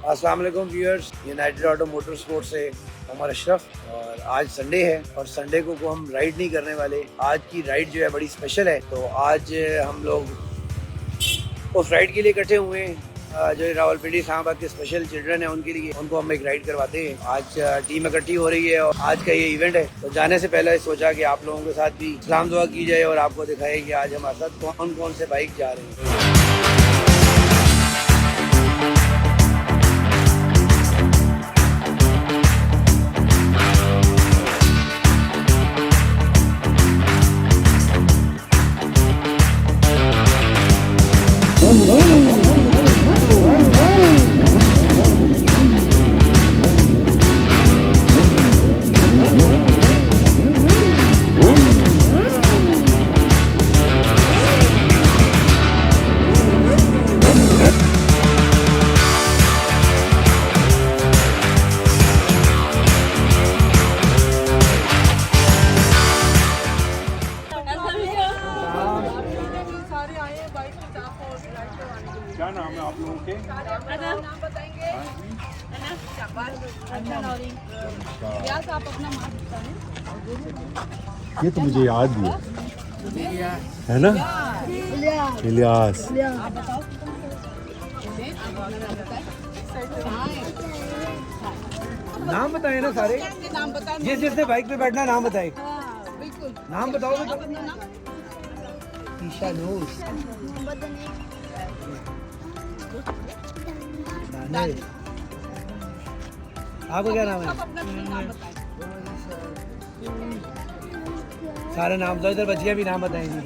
अस्सलाम वालेकुम viewers, United auto motor sport से उमर अशरफ। और आज संडे है और संडे को हम राइड नहीं करने वाले। आज की राइड जो है बड़ी स्पेशल है, तो आज हम लोग उस राइड के लिए इकट्ठे हुए हैं जो रावलपिंडी इस्लामाबाद के स्पेशल चिल्ड्रन है उनके लिए। उनको हम एक राइड करवाते हैं। आज टीम इकट्ठी हो रही है और आज का ये इवेंट है, तो जाने से पहले सोचा कि आप लोगों के साथ भी सलाम दुआ की जाए और आपको दिखाए कि आज हमारे साथ कौन कौन से बाइक जा रहे हैं। क्या नाम है आप लोगों के? नाम बताएंगे। आप अपना नाम बताएं। ये तो मुझे याद भी है ना, इलियास। नाम बताए ना सारे, नाम बताएं। जिस जिसने बाइक पे बैठना नाम बताए। बिल्कुल नाम बताओ ईशा नूस, आपको क्या नाम है? सारे नाम बताओ, इधर बच्चियां भी नाम बताएंगी।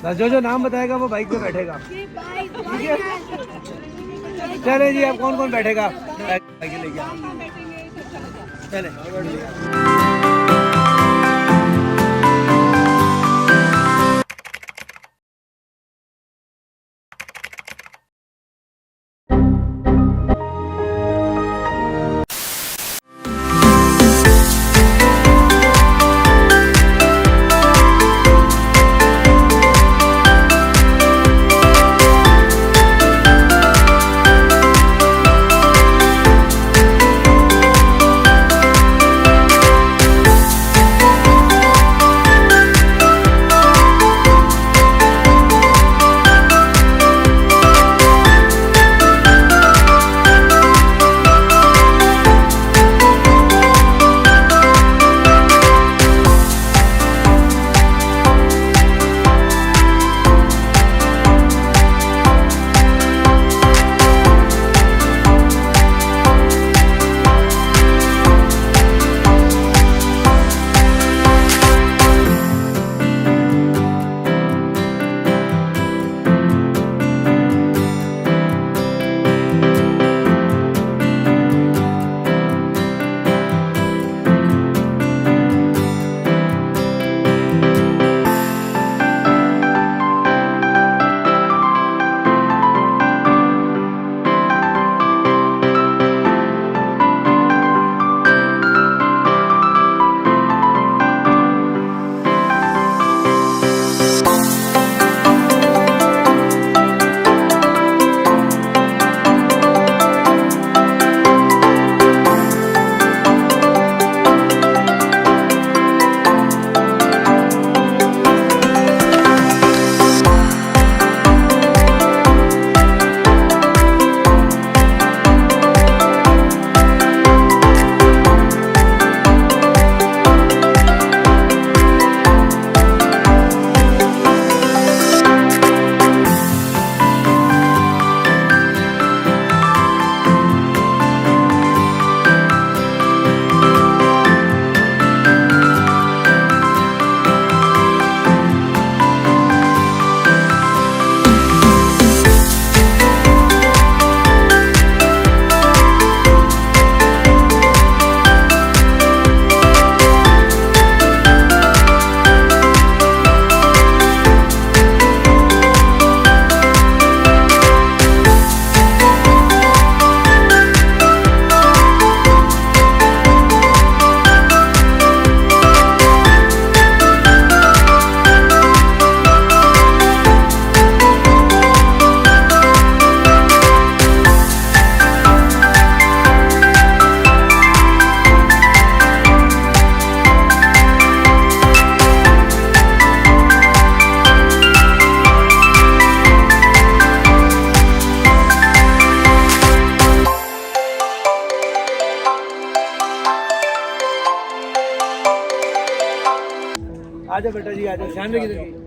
बस जो जो नाम बताएगा वो बाइक पे बैठेगा, ठीक है? चले जी, अब कौन कौन बैठेगा बाइक लेके आओ। चले। आ जाओ बेटा जी, आ जाओ, ध्यान रखिए।